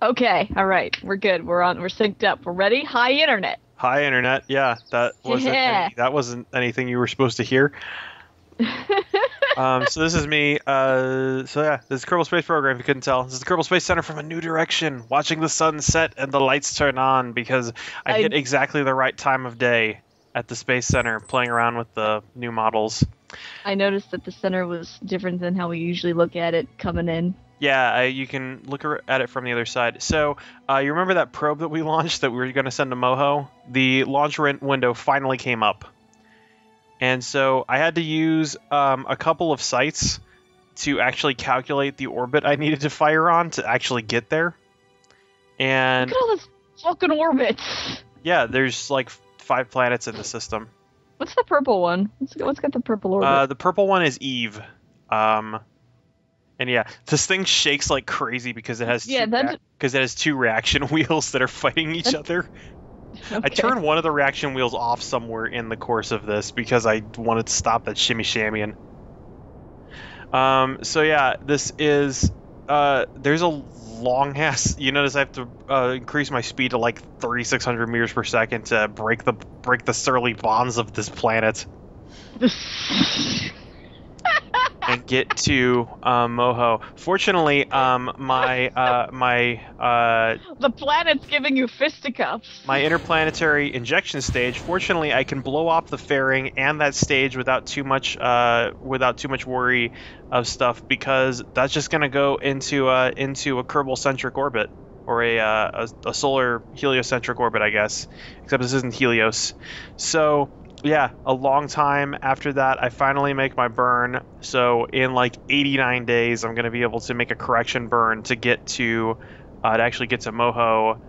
Okay, all right, we're good. We're synced up. We're ready. Hi, internet. Hi, internet. Yeah, Yeah. that wasn't anything you were supposed to hear. So this is me. This is Kerbal Space Program. If you couldn't tell, this is the Kerbal Space Center from a new direction, watching the sun set and the lights turn on because I hit exactly the right time of day at the Space Center, playing around with the new models. I noticed that the center was different than how we usually look at it coming in. Yeah, you can look at it from the other side. So, you remember that probe that we launched that we were going to send to Moho? The launch window finally came up. And so I had to use a couple of sites to actually calculate the orbit I needed to fire on to actually get there. And look at all this fucking orbits. Yeah, there's like 5 planets in the system. What's the purple one? What's got the purple orbit? The purple one is Eve. And yeah, this thing shakes like crazy because it has two reaction wheels that are fighting each other. Okay. I turned one of the reaction wheels off somewhere in the course of this because I wanted to stop that shimmy shammying. So yeah, this is there's a long ass. You notice I have to increase my speed to like 3,600 meters per second to break the surly bonds of this planet. And get to Moho. Fortunately, the planet's giving you fisticuffs. My interplanetary injection stage. Fortunately, I can blow off the fairing and that stage without too much worry of stuff, because that's just gonna go into a Kerbal-centric orbit, or a solar heliocentric orbit, I guess. Except this isn't Helios, so. Yeah, a long time after that, I finally make my burn. So in like 89 days, I'm going to be able to make a correction burn to get to actually get to Moho.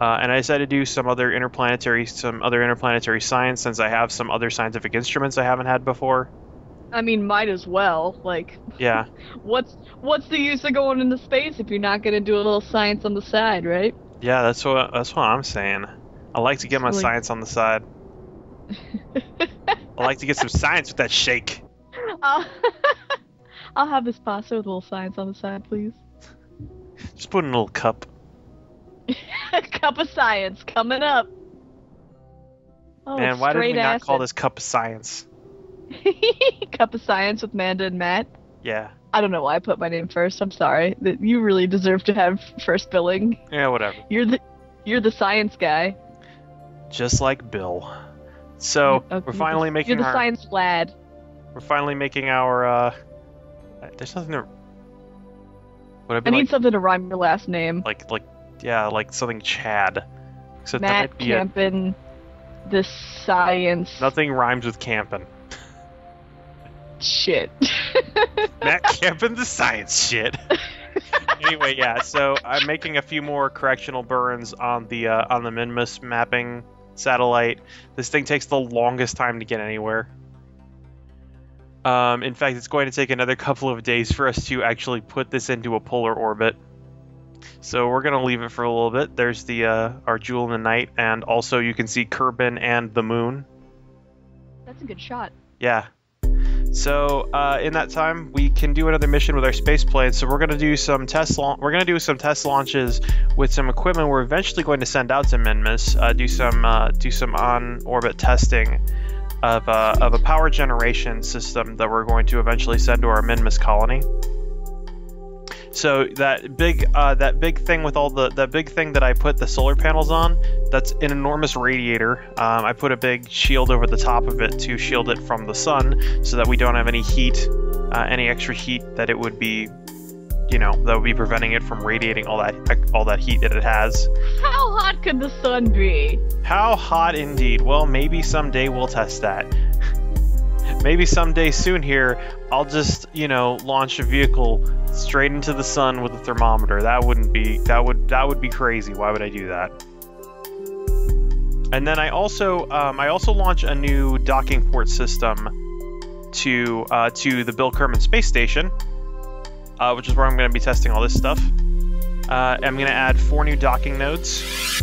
And I decided to do some other interplanetary science, since I have some other scientific instruments I haven't had before. I mean, might as well. Like, yeah. What's the use of going into space if you're not going to do a little science on the side, right? Yeah, that's what I'm saying. I like to get my science on the side. I like to get some science with that shake. I'll have this pasta with a little science on the side, please. Just put in a little cup. A cup of science coming up. Oh, man, why did we not call this cup of science? Cup of science with Manda and Matt? Yeah. I don't know why I put my name first. I'm sorry. You really deserve to have first billing. Yeah, whatever. You're the science guy. Just like Bill. So we're finally making. You're the science lad. We're finally making our. There's nothing to. I need something to rhyme your last name. Like something Chad. Except Matt Campin, the science. Nothing rhymes with Campin. Shit. Matt Campin, the science shit. Anyway, yeah. So I'm making a few more correctional burns on the Minmus mapping satellite. This thing takes the longest time to get anywhere. In fact, it's going to take another couple of days for us to actually put this into a polar orbit. So we're going to leave it for a little bit. There's the our jewel in the night, and also you can see Kerbin and the moon. That's a good shot. Yeah. So in that time, we can do another mission with our space plane. So we're gonna do some test launches with some equipment we're eventually going to send out to Minmus. Do some on-orbit testing of a power generation system that we're going to eventually send to our Minmus colony. So that big thing with that big thing that I put the solar panels on, that's an enormous radiator. I put a big shield over the top of it to shield it from the sun, so that we don't have any heat, any extra heat that it would be, that would be preventing it from radiating all that heat that it has. How hot could the sun be? How hot indeed. Well, maybe someday we'll test that. Maybe someday soon here, I'll just, launch a vehicle straight into the sun with a thermometer. That would be crazy. Why would I do that? And then I also launch a new docking port system to the Bill Kerman Space Station, which is where I'm going to be testing all this stuff. I'm going to add 4 new docking nodes.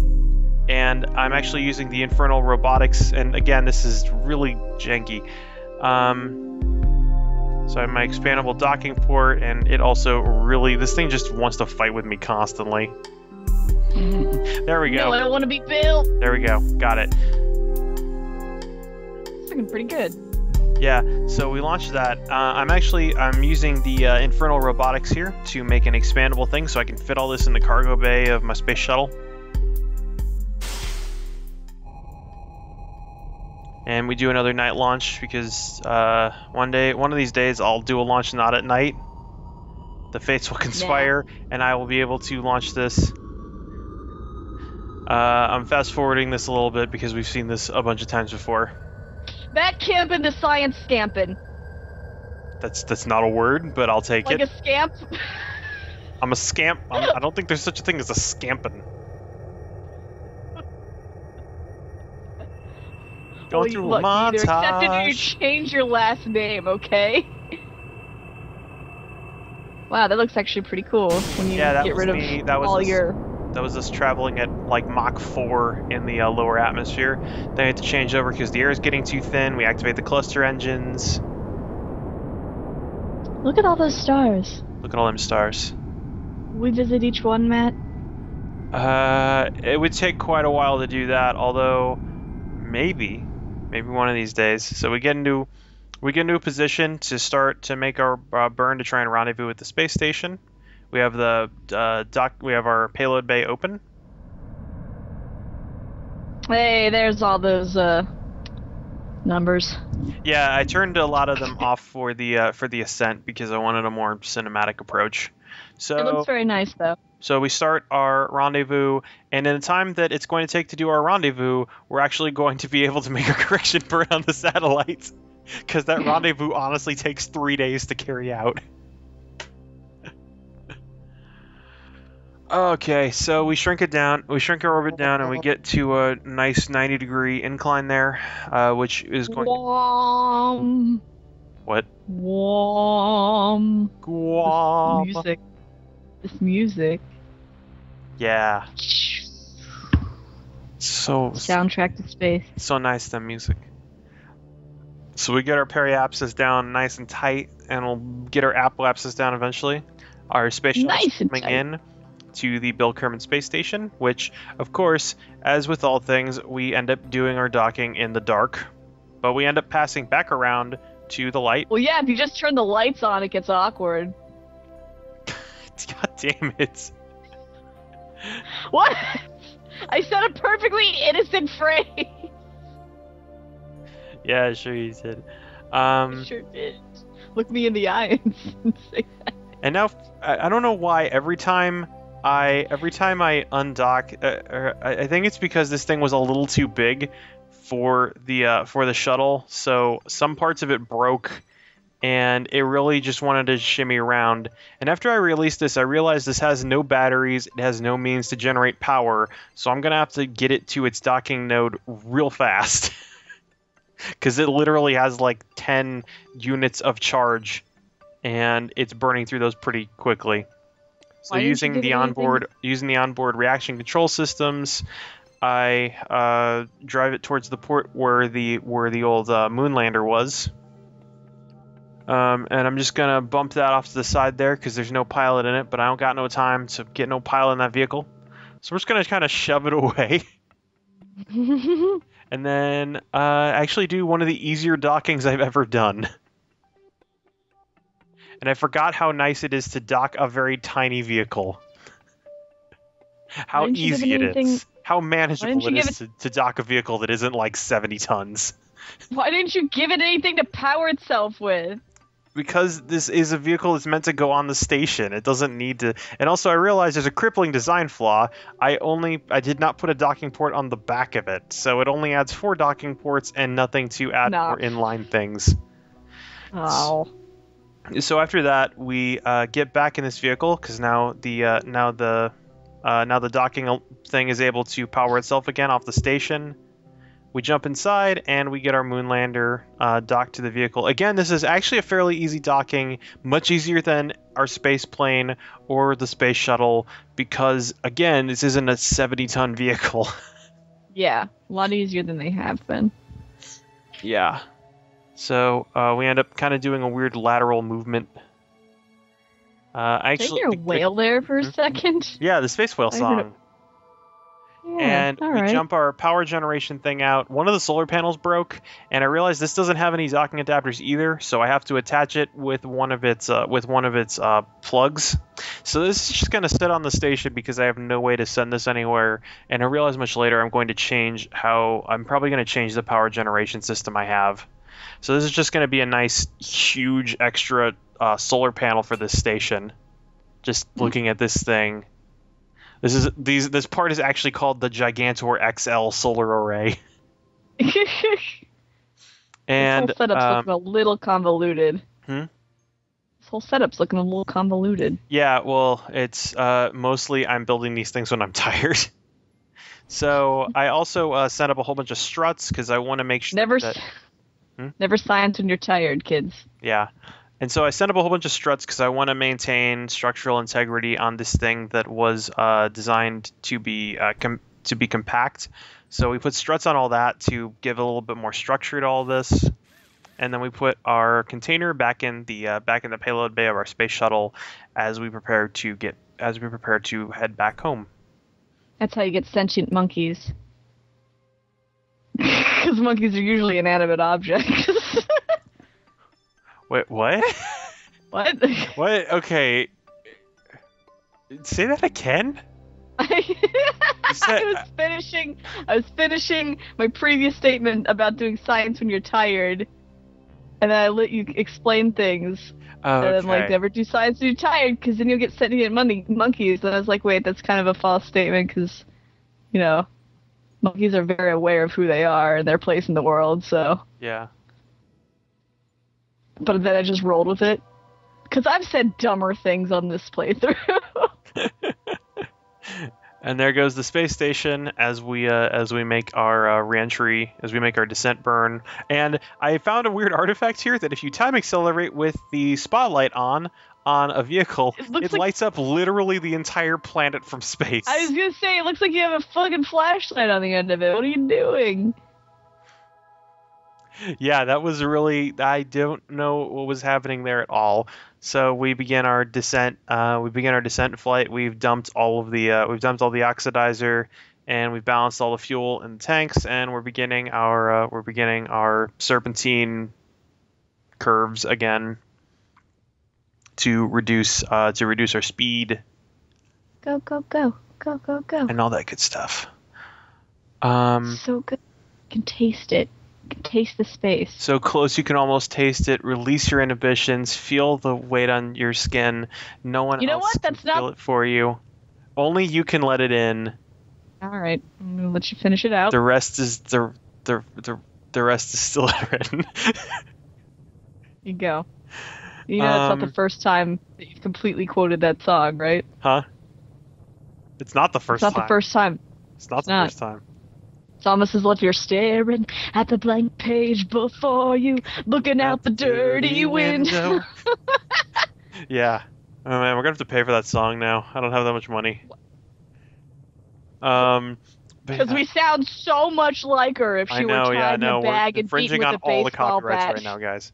And I'm actually using the Infernal Robotics, and again, this is really janky. So I have my expandable docking port, and it also this thing just wants to fight with me constantly. There we go. No, I don't want to be Bill. There we go. Got it. It's looking pretty good. Yeah, so we launched that. I'm using the Infernal Robotics here to make an expandable thing so I can fit all this in the cargo bay of my space shuttle. And we do another night launch because one of these days, I'll do a launch not at night. The fates will conspire, and I will be able to launch this. I'm fast forwarding this a little bit because we've seen this a bunch of times before. That camping to science scamping. That's not a word, but I'll take it. Like a scamp? I'm a scamp. I don't think there's such a thing as a scampin'. Going through look, a montage. You either accept it or you change your last name, okay? Wow, that looks actually pretty cool when you get rid of all your... That was us traveling at like Mach 4 in the lower atmosphere. Then we had to change over because the air is getting too thin. We activate the cluster engines. Look at all those stars. Look at all them stars. We visit each one, Matt? It would take quite a while to do that, although maybe one of these days. So we get into a position to start to make our burn to try and rendezvous with the space station. We have the we have our payload bay open. Hey, there's all those numbers. Yeah, I turned a lot of them off for the ascent because I wanted a more cinematic approach. So it looks very nice, though. So we start our rendezvous, and in the time that it's going to take to do our rendezvous, we're actually going to be able to make a correction burn on the satellite, because that rendezvous honestly takes 3 days to carry out. Okay, so we shrink it down, we shrink our orbit down, and we get to a nice 90-degree incline there, which is going Guam. What? Guam. Guam. This music. Yeah. So... Soundtrack to space. So nice, that music. So we get our periapsis down nice and tight, and we'll get our apoapsis down eventually. Our space shuttle's coming in to the Bill Kerman Space Station, which, of course, as with all things, we end up doing our docking in the dark, but we end up passing back around to the light. Well, yeah, if you just turn the lights on, it gets awkward. God damn it. What? I said a perfectly innocent phrase. Yeah, sure you did. I sure did. Look me in the eye and say that. And now, I don't know why every time I undock, I think it's because this thing was a little too big for the shuttle, so some parts of it broke, and it really just wanted to shimmy around. And after I released this, I realized this has no batteries, it has no means to generate power, so I'm gonna have to get it to its docking node real fast, because it literally has like 10 units of charge, and it's burning through those pretty quickly. So using the onboard reaction control systems, I drive it towards the port where the old Moonlander was, and I'm just gonna bump that off to the side there because there's no pilot in it. But I don't got no time to get no pilot in that vehicle, so we're just gonna kind of shove it away, and then actually do one of the easier dockings I've ever done. And I forgot how nice it is to dock a very tiny vehicle. How easy it is. How manageable it is to dock a vehicle that isn't like 70 tons. Why didn't you give it anything to power itself with? Because this is a vehicle that's meant to go on the station. It doesn't need to... And also I realized there's a crippling design flaw. I did not put a docking port on the back of it. So it only adds 4 docking ports and nothing to add more inline things. Oh. So after that, we get back in this vehicle because now the docking thing is able to power itself again off the station. We jump inside and we get our Moonlander docked to the vehicle. Again, this is actually a fairly easy docking, much easier than our space plane or the space shuttle because, again, this isn't a 70-ton vehicle. Yeah, a lot easier than they have been. Yeah. So we end up kind of doing a weird lateral movement. Did you hear a whale there for a second? Yeah, the space whale song. and all we right. jump our power generation thing out. One of the solar panels broke, and I realized this doesn't have any docking adapters either, so I have to attach it with one of its plugs. So this is just going to sit on the station because I have no way to send this anywhere. And I realized much later I'm probably going to change the power generation system I have. So this is just going to be a nice, huge extra solar panel for this station. Just looking at this thing. This part is actually called the Gigantor XL solar array. And this whole setup's looking a little convoluted. Hmm? This whole setup's looking a little convoluted. Yeah, well, it's mostly I'm building these things when I'm tired. So I also set up a whole bunch of struts because I want to make sure Never science when you're tired, kids. Yeah. And so I set up a whole bunch of struts because I want to maintain structural integrity on this thing that was designed to be compact. So we put struts on all that to give a little bit more structure to all this. And then we put our container back in the payload bay of our space shuttle as we prepare to head back home. That's how you get sentient monkeys. Because monkeys are usually inanimate objects. Wait, what? What? What? Okay. Say that again? I was finishing my previous statement about doing science when you're tired, and then I let you explain things. Oh, and then, never do science when you're tired, because then you'll get sentient monkeys. And I was like, wait, that's kind of a false statement, because, monkeys are very aware of who they are and their place in the world, so... Yeah. But then I just rolled with it. Because I've said dumber things on this playthrough. And there goes the space station as we make our reentry, as we make our descent burn. And I found a weird artifact here that if you time accelerate with the spotlight on a vehicle, it lights up literally the entire planet from space. I was gonna say, it looks like you have a fucking flashlight on the end of it. What are you doing? Yeah, that was really... I don't know what was happening there at all. So we begin our descent. Flight. We've dumped all the oxidizer, and we've balanced all the fuel in the tanks, and we're beginning our serpentine curves again to reduce our speed. Go, go, go, go, go, go. And all that good stuff. So good. You can taste it. You can taste the space. So close you can almost taste it. Release your inhibitions. Feel the weight on your skin. No one else can feel it for you. Only you can let it in. All right, I'm gonna let you finish it out. The rest is the rest is still written. You go. You know, it's not the first time that you've completely quoted that song, right? Huh? It's not the first time. It's not the first time. It's not the first time. It's almost as if you're staring at the blank page before you, looking out the dirty window. Yeah. Oh man, we're gonna have to pay for that song now. I don't have that much money. Because we sound so much like her if she were tied in a bag and beaten with a baseball bat. We're infringing on all the copyrights right now, guys.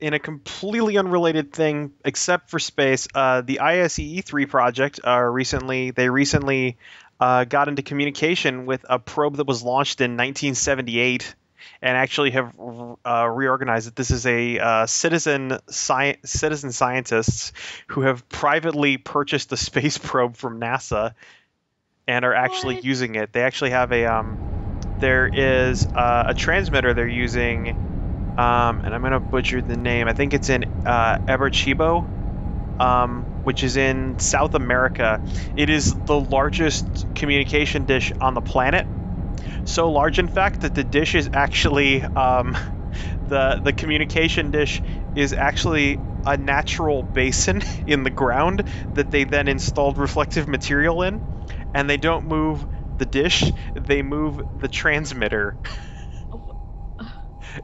In a completely unrelated thing, except for space, the ISEE-3 project recently got into communication with a probe that was launched in 1978, and actually have reorganized it. This is a citizen scientists who have privately purchased a space probe from NASA and are actually using it. They actually have there is a transmitter they're using, and I'm going to butcher the name. I think it's in Eberchibo, which is in South America. It is the largest communication dish on the planet. So large, in fact, that the dish is actually the communication dish is actually a natural basin in the ground that they then installed reflective material in, and they don't move the dish, they move the transmitter.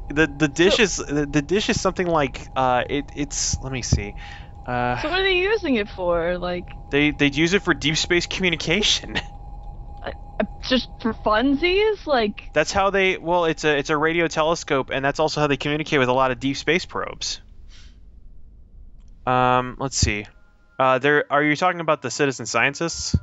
The dish is something like it's let me see. So what are they using it for? Like they'd use it for deep space communication. Just for funsies, like that's how they. Well, it's a radio telescope, and that's also how they communicate with a lot of deep space probes. Let's see. Are you talking about the citizen scientists?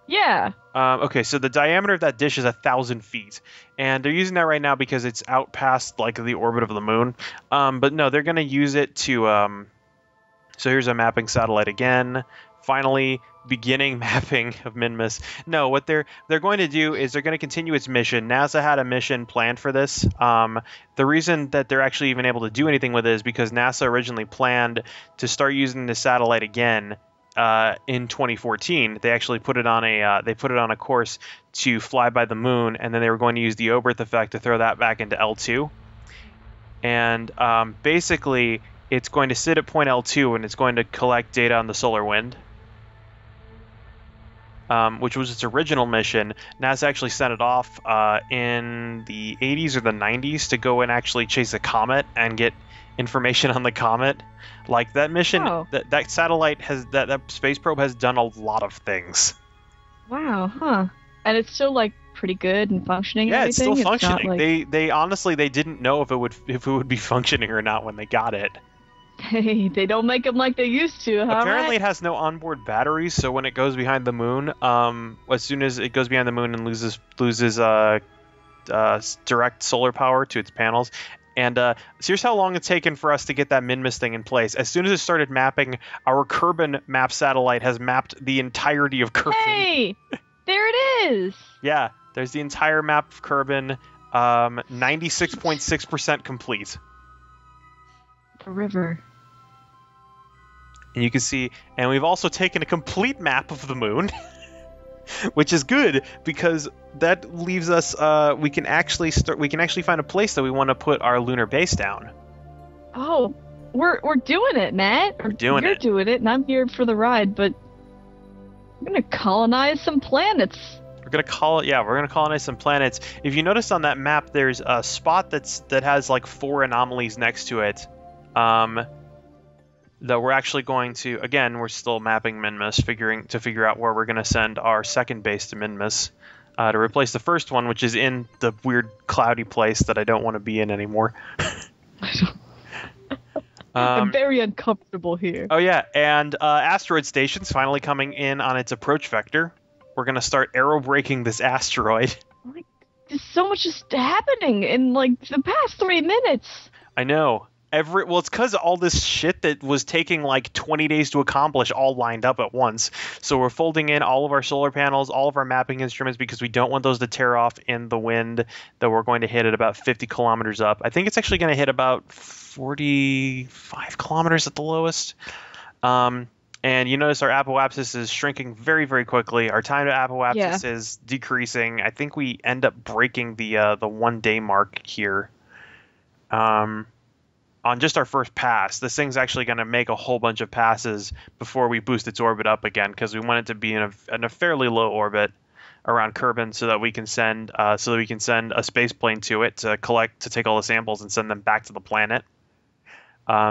Yeah. Okay, so the diameter of that dish is 1,000 feet, and they're using that right now because it's out past like the orbit of the moon. But no, they're going to use it to. So here's a mapping satellite again. Finally, beginning mapping of Minmus. No, what they're going to do is they're going to continue its mission. NASA had a mission planned for this. The reason that they're actually even able to do anything with it is because NASA originally planned to start using the satellite again. In 2014, they actually put it on a course to fly by the moon, and then they were going to use the Oberth effect to throw that back into L2. And basically, it's going to sit at point L2, and it's going to collect data on the solar wind, which was its original mission. NASA actually sent it off in the 80s or the 90s to go and actually chase a comet and get information on the comet. Like that mission, that satellite that space probe has done a lot of things. Wow, huh? And it's still like pretty good and functioning. Yeah, and it's still functioning. Like... They honestly didn't know if it would be functioning or not when they got it. Hey, they don't make them like they used to, huh? Apparently, it has no onboard batteries, so when it goes behind the moon, as soon as it goes behind the moon and loses direct solar power to its panels. And so here's how long it's taken for us to get that Minmus thing in place. As soon as it started mapping, our Kerbin map satellite has mapped the entirety of Kerbin. Hey, there it is. Yeah, there's the entire map of Kerbin, 96.6% complete. The river. And you can see, and we've also taken a complete map of the moon. Which is good because that leaves us. We can actually find a place that we want to put our lunar base down. Oh, we're doing it, Matt. You're doing it, and I'm here for the ride. But we're gonna colonize some planets. We're gonna colonize some planets. If you notice on that map, there's a spot that has like 4 anomalies next to it. That we're actually going to, again, we're still mapping Minmus, to figure out where we're going to send our second base to Minmus to replace the first one, which is in the weird cloudy place that I don't want to be in anymore. I'm very uncomfortable here. Oh yeah, and asteroid station's finally coming in on its approach vector. We're going to start aerobraking this asteroid. Like, there's so much just happening in like the past 3 minutes. I know. It's because all this shit that was taking like 20 days to accomplish all lined up at once. So we're folding in all of our solar panels, all of our mapping instruments, because we don't want those to tear off in the wind that we're going to hit at about 50 kilometers up. I think it's actually going to hit about 45 kilometers at the lowest. And you notice our apoapsis is shrinking very, very quickly. Our time to apoapsis is decreasing. I think we end up breaking the 1 day mark here. On just our first pass. This thing's actually going to make a whole bunch of passes before we boost its orbit up again, because we want it to be in a fairly low orbit around Kerbin, so that we can send a space plane to it to take all the samples and send them back to the planet.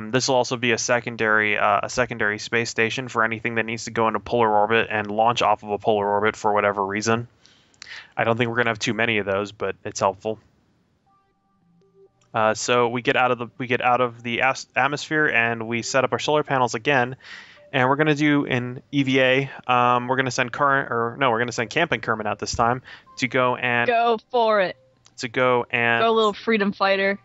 This will also be a secondary space station for anything that needs to go into polar orbit and launch off of a polar orbit for whatever reason. I don't think we're going to have too many of those, but it's helpful. So we get out of the atmosphere and we set up our solar panels again, and we're going to do an EVA. We're going to send Camping Kerman out this time to go and go for it. Go a little freedom fighter.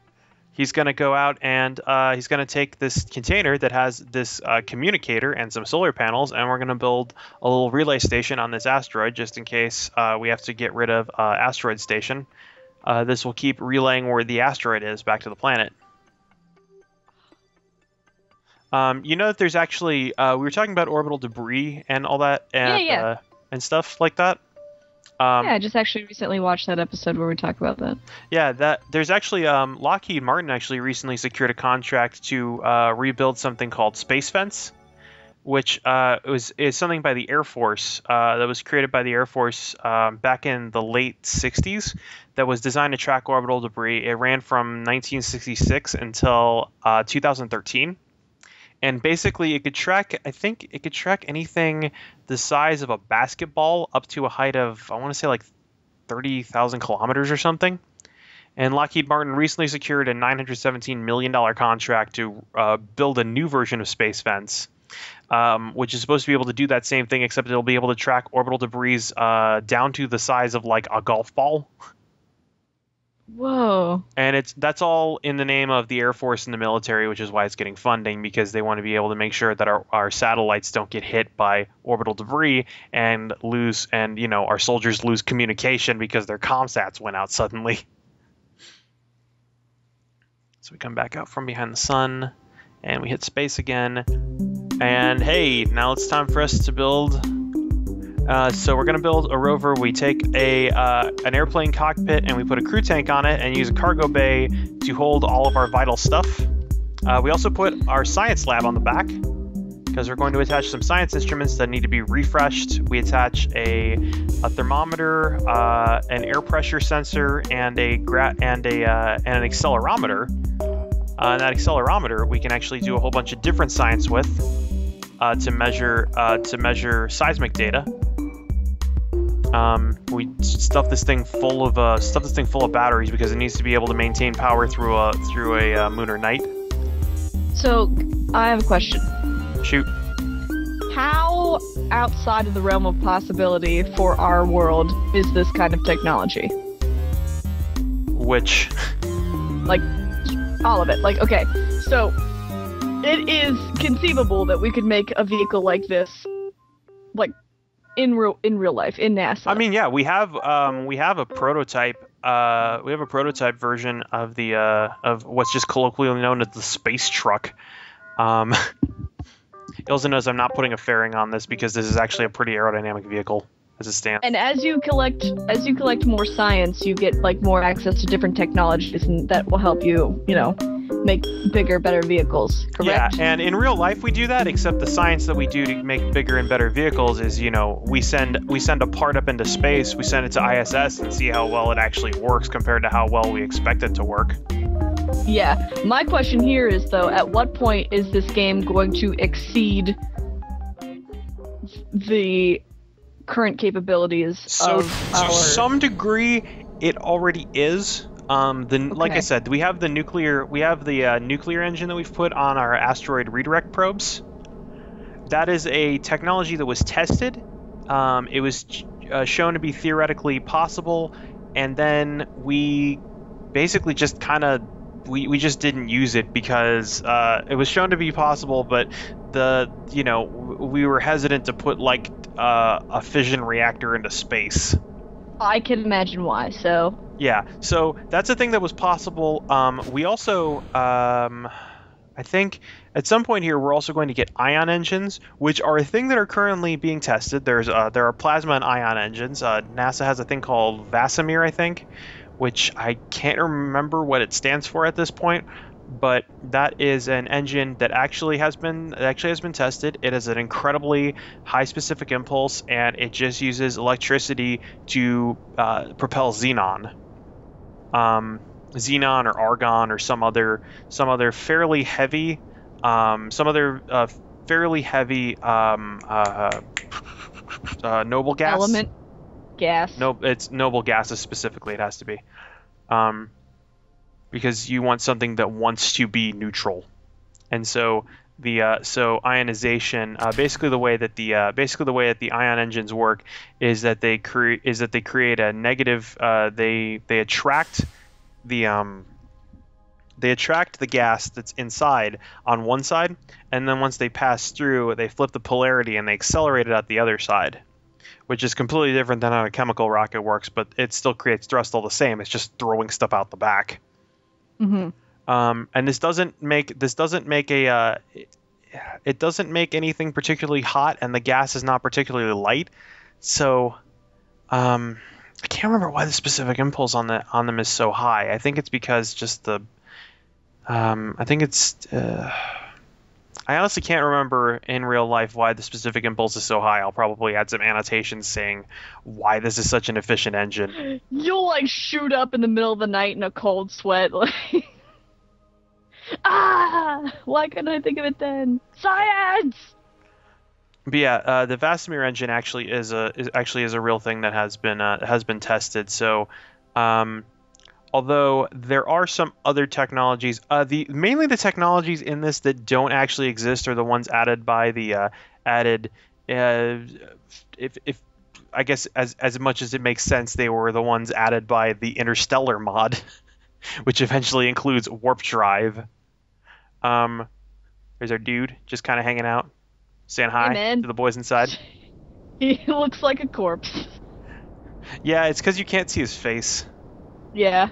He's going to go out and he's going to take this container that has this communicator and some solar panels, and we're going to build a little relay station on this asteroid just in case we have to get rid of asteroid station. This will keep relaying where the asteroid is back to the planet. You know that there's actually we were talking about orbital debris and all that, and and stuff like that. I just actually recently watched that episode where we talk about that. Yeah, there's actually Lockheed Martin actually recently secured a contract to rebuild something called Space Fence, which is something by the Air Force that was created by the Air Force back in the late 60s that was designed to track orbital debris. It ran from 1966 until 2013. And basically, it could track anything the size of a basketball up to a height of, I want to say, like 30,000 kilometers or something. And Lockheed Martin recently secured a $917 million contract to build a new version of Space Fence which is supposed to be able to do that same thing, except it'll be able to track orbital debris down to the size of like a golf ball. Whoa. And that's all in the name of the Air Force and the military, which is why it's getting funding, because they want to be able to make sure that our satellites don't get hit by orbital debris and our soldiers lose communication because their comsats went out suddenly. So we come back out from behind the sun and we hit space again. And hey, now it's time for us to build. So we're going to build a rover. We take an airplane cockpit and we put a crew tank on it and use a cargo bay to hold all of our vital stuff. We also put our science lab on the back because we're going to attach some science instruments that need to be refreshed. We attach a thermometer, an air pressure sensor, and an accelerometer. And that accelerometer we can actually do a whole bunch of different science with to measure seismic data. We stuff this thing full of batteries because it needs to be able to maintain power through a Munar night. So, I have a question. Shoot. How outside of the realm of possibility for our world is this kind of technology? Which? Like, all of it. Like, okay, so it is conceivable that we could make a vehicle like this, like, in real life, in NASA. I mean, yeah, we have a prototype. We have a prototype version of the of what's just colloquially known as the space truck. Ilza knows I'm not putting a fairing on this because this is actually a pretty aerodynamic vehicle as it stands. And as you collect more science, you get like more access to different technologies, and that will help you, make bigger, better vehicles. Correct? Yeah, and in real life we do that, except the science that we do to make bigger and better vehicles is, we send a part up into space, we send it to ISS and see how well it actually works compared to how well we expect it to work. Yeah. My question here is, though, at what point is this game going to exceed the current capabilities of our... To some degree, it already is. Like I said, we have the nuclear engine that we've put on our asteroid redirect probes. That is a technology that was tested. It was shown to be theoretically possible, and then we basically just we just didn't use it because it was shown to be possible, but we were hesitant to put like a fission reactor into space. I can imagine why. So yeah, so that's a thing that was possible. We also, I think, at some point here, we're also going to get ion engines, which are a thing that are currently being tested. There are plasma and ion engines. NASA has a thing called Vasimir, I think, which I can't remember what it stands for at this point. But that is an engine that actually has been tested. It has an incredibly high specific impulse, and it just uses electricity to propel xenon, or argon, or some other fairly heavy noble gas. Element gas. No, it's noble gases specifically. It has to be. Because you want something that wants to be neutral, and so so ionization. Basically, the way that the ion engines work is that they create a negative. They attract the gas that's inside on one side, and then once they pass through, they flip the polarity and they accelerate it at the other side, which is completely different than how a chemical rocket works, but it still creates thrust all the same. It's just throwing stuff out the back. Mm-hmm. And this doesn't make anything particularly hot, and the gas is not particularly light. So, I can't remember why the specific impulse on them is so high. I think it's because just the, I honestly can't remember in real life why the specific impulse is so high. I'll probably add some annotations saying why this is such an efficient engine. You'll like shoot up in the middle of the night in a cold sweat, like, why couldn't I think of it then? Science! But yeah, the Vasimir engine actually is a real thing that has been tested. So, Although there are some other technologies. Mainly the technologies in this that don't actually exist are the ones added by the added. If I guess as much as it makes sense, they were the ones added by the Interstellar mod, which eventually includes warp drive. There's our dude just kind of hanging out, saying hi man. to the boys inside. He looks like a corpse. Yeah, it's because you can't see his face. Yeah.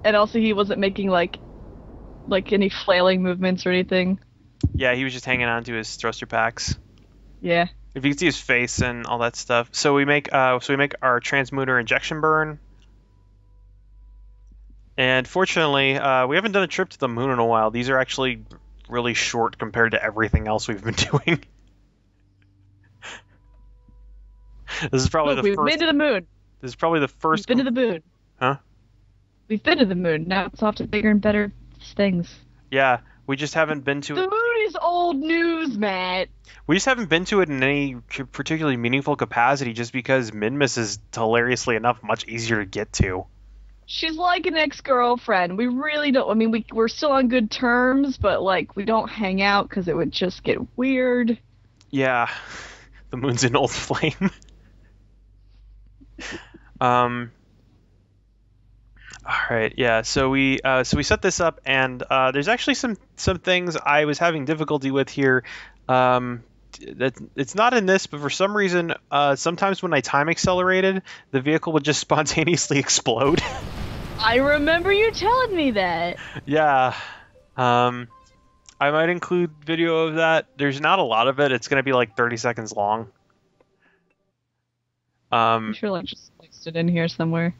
And also he wasn't making like any flailing movements or anything. Yeah, he was just hanging on to his thruster packs. Yeah. If you can see his face and all that stuff. So we make our transmuter injection burn. And fortunately, we haven't done a trip to the moon in a while. These are actually really short compared to everything else we've been doing. This is probably Look, we've been to the moon. This is probably the first. We've been to the moon. Huh? We've been to the moon. Now it's off to bigger and better things. Yeah, we just haven't been to The it. moon is old news, Matt. We just haven't been to it in any particularly meaningful capacity just because Minmus is, hilariously enough, much easier to get to. She's like an ex-girlfriend. We really don't... I mean, we're still on good terms, but, like, we don't hang out because it would just get weird. Yeah, the moon's an old flame. Alright, yeah, so we set this up, and there's actually some things I was having difficulty with here. It's not in this, but for some reason, sometimes when I time accelerated, the vehicle would just spontaneously explode. I remember you telling me that. Yeah. I might include video of that. There's not a lot of it. It's going to be like 30 seconds long. I'm sure like just placed it in here somewhere.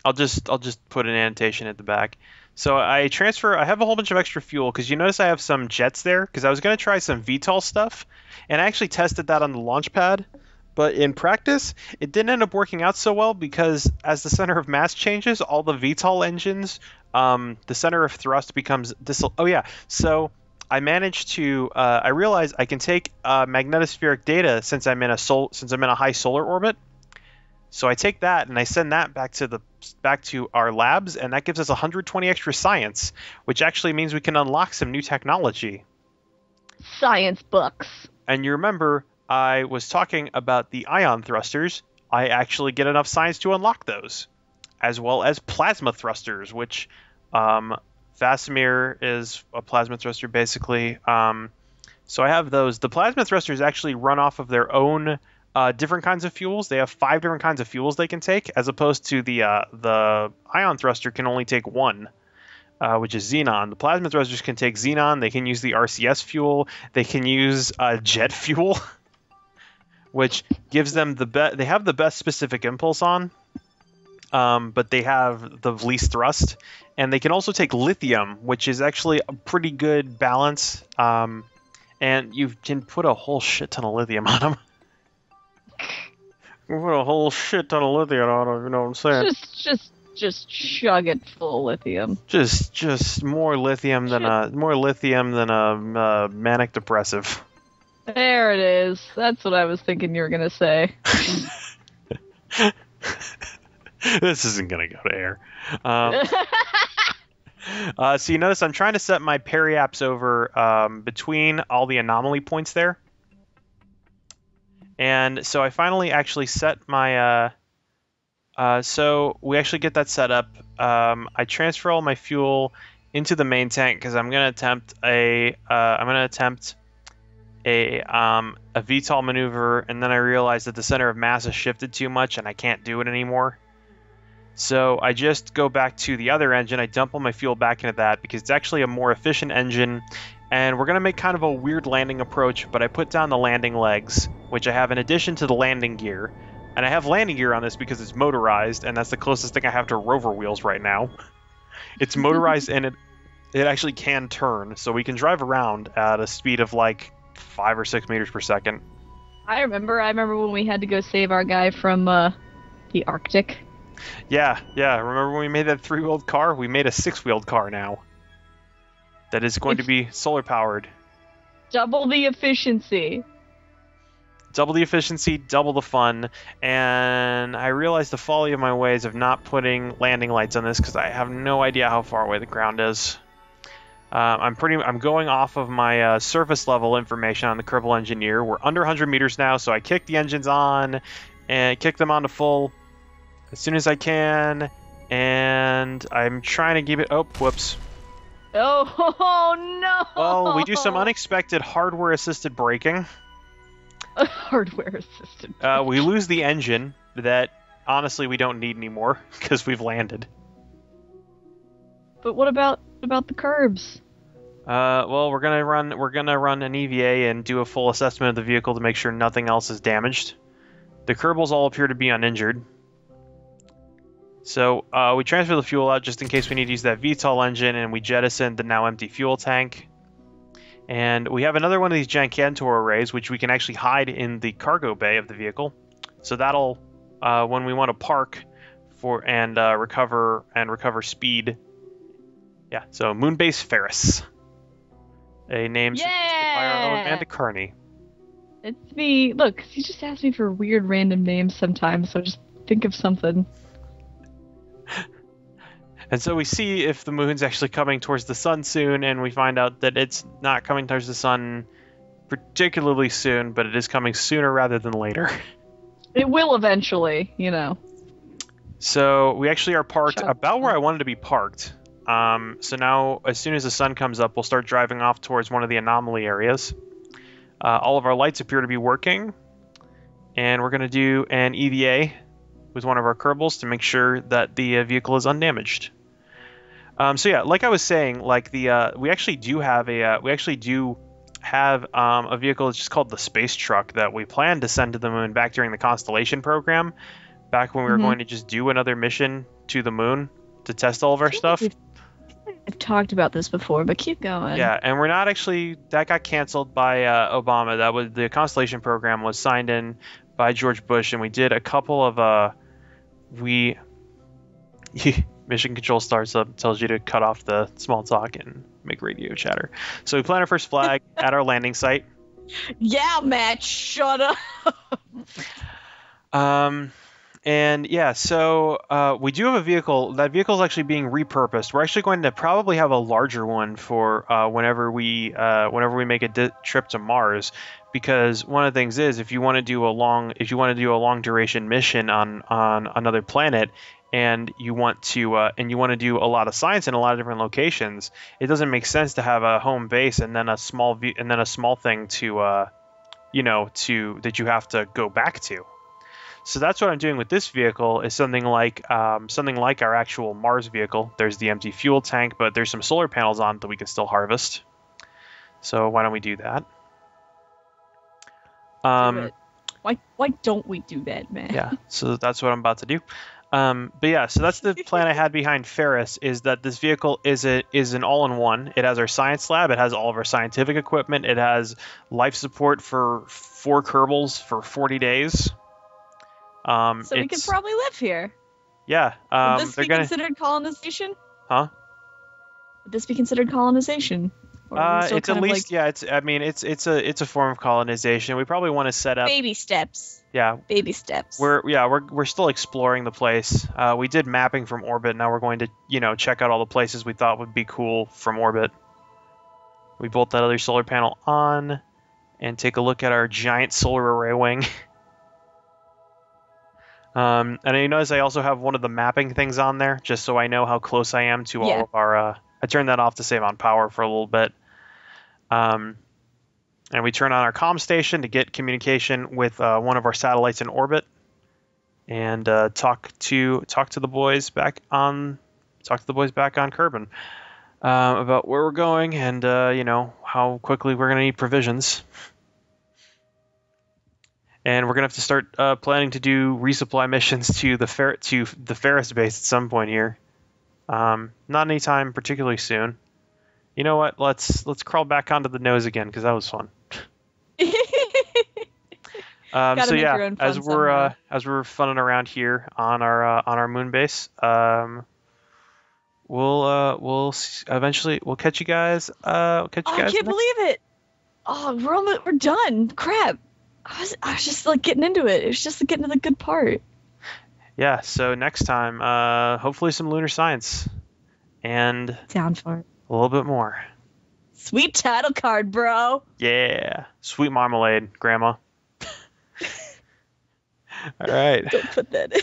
I'll just put an annotation at the back. So I have a whole bunch of extra fuel because you notice I have some jets there because I was going to try some VTOL stuff, and I actually tested that on the launch pad. But in practice, it didn't end up working out so well because as the center of mass changes, all the VTOL engines, the center of thrust becomes Oh yeah, so I managed to. I realized I can take magnetospheric data since I'm in a high solar orbit. So I take that and I send that back to our labs, and that gives us 120 extra science, which actually means we can unlock some new technology. Science books. And you remember I was talking about the ion thrusters. I actually get enough science to unlock those, as well as plasma thrusters, which Vasimir is a plasma thruster basically. So I have those. The plasma thrusters actually run off of their own different kinds of fuels. They have 5 different kinds of fuels they can take, as opposed to the ion thruster can only take 1, which is xenon. The plasma thrusters can take xenon. They can use the RCS fuel. They can use jet fuel, which gives them they have the best specific impulse on, but they have the least thrust. And they can also take lithium, which is actually a pretty good balance. And you can put a whole shit ton of lithium on them. Put a whole shit ton of lithium on them, you know what I'm saying? Just chug it full of lithium. Just more lithium than a manic depressive. There it is. That's what I was thinking you were gonna say. This isn't gonna go to air. So you notice I'm trying to set my periaps over between all the anomaly points there. And so I finally actually set my, so we actually get that set up. I transfer all my fuel into the main tank because I'm going to attempt a VTOL maneuver, and then I realized that the center of mass has shifted too much and I can't do it anymore. So I just go back to the other engine. I dump all my fuel back into that because it's actually a more efficient engine. And we're going to make kind of a weird landing approach, but I put down the landing legs, which I have in addition to the landing gear. And I have landing gear on this because it's motorized, and that's the closest thing I have to rover wheels right now. It's motorized, and it actually can turn, so we can drive around at a speed of like 5 or 6 meters per second. I remember when we had to go save our guy from the Arctic. Yeah. Remember when we made that 3-wheeled car? We made a 6-wheeled car now. That is going to be solar powered. Double the efficiency. double the efficiency, double the fun, and I realized the folly of my ways of not putting landing lights on this because I have no idea how far away the ground is. I'm going off of my surface level information on the Kerbal Engineer. We're under 100 meters now, so I kick the engines on and kick them on to full as soon as I can, and I'm trying to keep it. Oh, whoops. Oh no! Well, we do some unexpected hardware-assisted braking. Hardware-assisted. We lose the engine that honestly we don't need anymore because we've landed. But what about the curbs? Well, we're gonna run an EVA and do a full assessment of the vehicle to make sure nothing else is damaged. The Kerbals all appear to be uninjured. So we transfer the fuel out just in case we need to use that VTOL engine, and we jettison the now empty fuel tank. And we have another one of these Gigantor arrays, which we can actually hide in the cargo bay of the vehicle. So that'll, when we want to park for and recover speed. Yeah. So Moonbase Ferris, a name suggested by our own Amanda Carney. It's me. Look, you just ask me for weird random names sometimes, so just think of something. And so we see if the moon's actually coming towards the sun soon, and we find out that it's not coming towards the sun particularly soon, but it is coming sooner rather than later. It will eventually, you know. So we actually are parked about where I wanted to be parked. So now, as soon as the sun comes up, we'll start driving off towards one of the anomaly areas. All of our lights appear to be working, and we're going to do an EVA with one of our Kerbals to make sure that the vehicle is undamaged. So yeah, like I was saying, like we actually do have a vehicle that's just called the Space Truck that we plan to send to the moon back during the Constellation program, back when we were going to just do another mission to the moon to test all of our stuff. I've talked about this before, but keep going. Yeah, and we're not actually, that got canceled by Obama. That was, the Constellation program was signed in by George Bush, and we did a couple of Mission Control starts up, tells you to cut off the small talk and make radio chatter. So we plant our first flag at our landing site. Yeah, Matt, shut up. And yeah, so we do have a vehicle. That vehicle is actually being repurposed. We're actually going to probably have a larger one for whenever we make a trip to Mars, because one of the things is if you want to do a long duration mission on another planet, and you want to do a lot of science in a lot of different locations, it doesn't make sense to have a home base and then a small thing to that you have to go back to. So that's what I'm doing with this vehicle, is something like our actual Mars vehicle. There's the empty fuel tank, but there's some solar panels on it that we can still harvest. So why don't we do that? Do it. Why don't we do that, man? Yeah, so that's what I'm about to do. But yeah, so that's the plan I had behind Ferris, is that this vehicle is an all-in-one. It has our science lab, it has all of our scientific equipment, it has life support for 4 Kerbals for 40 days. So we could probably live here. Yeah. Would this be considered colonization? Huh? Would this be considered colonization? It's at least, yeah. It's a form of colonization. We probably want to set up baby steps. Yeah. Baby steps. We're still exploring the place. We did mapping from orbit. Now we're going to check out all the places we thought would be cool from orbit. We bolt that other solar panel on, and take a look at our giant solar array wing. And you notice I also have one of the mapping things on there, just so I know how close I am to all of our. I turned that off to save on power for a little bit. And we turn on our comm station to get communication with one of our satellites in orbit, and talk to the boys back on Kerbin about where we're going and how quickly we're gonna need provisions. And we're gonna have to start planning to do resupply missions to the Ferris base at some point here. Not anytime particularly soon. You know what? Let's crawl back onto the nose again, because that was fun. So yeah, as we're funning around here on our moon base, we'll eventually catch you guys. I can't believe it. Oh, we're done. Crap. I was just like getting into it. It was just getting to the good part. Yeah, so next time, hopefully some lunar science. And Down for it. a little bit more. Sweet title card, bro. Yeah. Sweet marmalade, Grandma. All right. Don't put that in.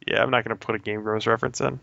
Yeah, I'm not going to put a Game Bros reference in.